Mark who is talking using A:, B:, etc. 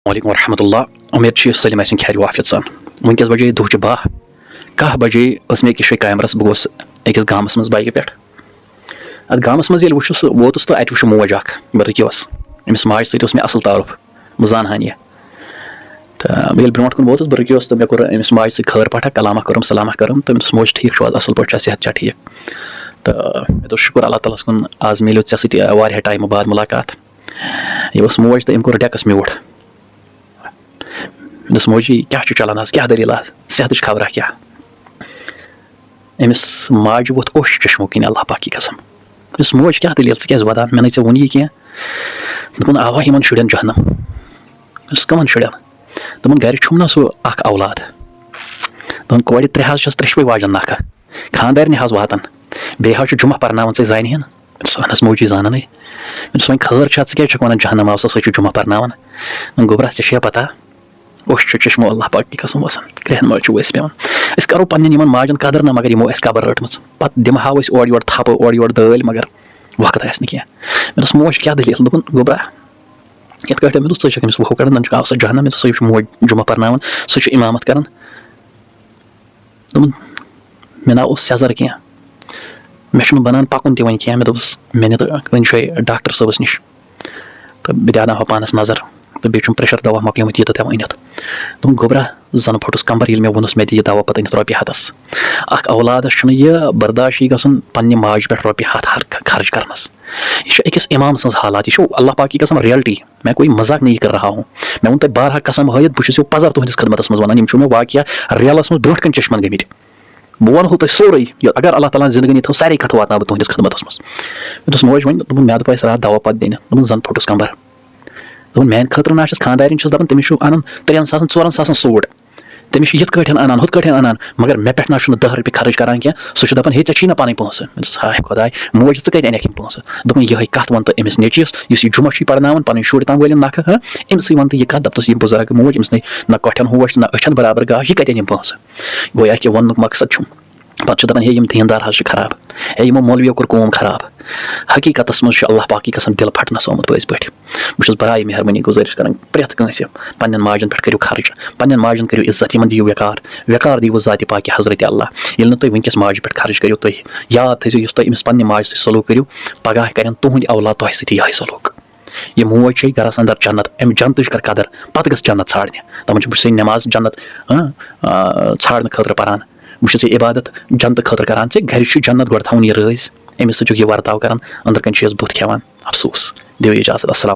A: वालेकुम रहमतुल्लाह उम्मीद छी सलिम आसिन खैर वाफियत सान वनकस बजे दुह 10 बजे मे अकिस कैमरस बह गोस अकिस गामस मज बाइक पे अत गामस मज वुचुस वोतुस तो अत वुच मोज अख बह रुकिवस अमिस माज सत मे असल तारुफ बह जानहान यह तो बह ब्रोट कुन वोतुस बह रुकिवस तो मे कोर अमिस माज सत खैर पाठा कलामा करम सलामा करम तो अमिस मोज ठीक असल पे सेहत चा ठीक तो मे दोप शुक्र अल्लाह ताला कुन आज मिलो ऐ सत वारिया टाइम बाद मुलाकात यह मोज तो अम कोर डेकस म्यूट दस मोजी क्या चलान आज क्या दलील आज सेहत खबर क्या अमिस माज वोत ओश चश्मो किन अल्लाह पाक की कसम अमिस मोज क्या दलील क्या वदान मे वन यह कह दोपन आवा इन शुरन जहनम कमन शुरन दोपन गर छुम ना सह औलाद दोपन कोर त्रे त्रेशवे वाजन नाखा खानदार हज वातान बे जुम्मा पर्नावन से जान हन अहनस मोजी जान वन खर क्या वन जहनम आव सह जुम्मा पर्नावन गोबरा ऐ पता ओश चश्मो अल्लाह पाक की कसम वसन क्रहन मज पे करो पन्न माजन कदर ना मगर यमो कबर रटम पे दिम हाव ओर योर थप ओर योर दल मगर वक्त आस कह मे दोस मोज क्या दलील दोपन गोबरा ये मे दोस अमिस वो कर आव सह जहनम मे दोस मोज जुम्मा पर्नावन सह इमामत कर दोपन मे ना सेजर कह मे बनान पकुन तह वन कह मे दोस मे वन डॉक्टर सबस नश तो बह दिया पानस नजर तो बेचुम प्रेशर दवा मकलमुत यह दवा अनित दोपन गोबरा जन फुटस कमर ये मे वोनस मे यह दवा पे अनित रोपये हथस औलादस यह बर्दाश्त गन पन्ने माज पे रोपये हथ खर्च करनस यह अकिस इमाम सज हालात यह अल्लाह पाक की कसम रियलिटी मैं कोई मजाक नहीं कर रहा हूँ मैं वन तुम बारहा कसम हयत बहुत पजर तुहस खदमत मज वन मे वाक़ रियलस मज ब्रोट कन चश्मन गमित बह वनो तुम सोरे अगर अल्लाह ताला जिंदगी थो सारे कथ वात बह तुहस खदमत मज मे दोस मोज वन दोपन मे दोप रात दवा पे दिन दोपन जन फुटस कमर दोपन मान खतर ना खानदार दपान तमिस अनान 3,000 4,000 सूट तमिस यथ कठन अनान हुत कठन अनान मगर मे पे ना 10 रुपये खर्च करान क्या सह दपान हे ची ना पन पोस हाय खुदाय मोज कत अनक पोस दोपन यह कत वन तो अमिस नेचिस इस जुम्मा पर्नावन पन शुर तम वल नख अमस वन तो यह कत दपस यह बुजुर्ग मोज अमिस ना कठन होश ना अछन बराबर गाश यह कत अन पोस गोया कि वन मकसद पे दपान हे दीनदार हज खराब हे यमो मौलवियों कोर कौम खराब हकीकत मज अल्लाह पाक की कसम दिल फटनस आमुत पज पे बहुत बराए मेहरबानी गुजारिश कर प्रेथ कंस पन्न माजन पे करो खर्च पन्न माजन करो इज्जत इन दिव वकार दिव जात पाक हजरत अल्लाह ये तुम वनकस माज पे खर्च करो तुम याद थो तुम अमिस पन्ने माज सलूक करो पगह कर तुंद औलाद तुह सह सलूक यह मोज गरस अंदर जन्नत अम जन्नत कर कदर पे गस जन्नत छाड़ने तमन बह नमाज जन्नत छाड़ने खतर पान बस इबादत जन्नत खतर करान घर जन्नत गोड़ थवन यह रज अमिस सह यह वर्ताव कर अंदर कन बुत खेवान अफसोस दिव इजाजत अस्सलाम।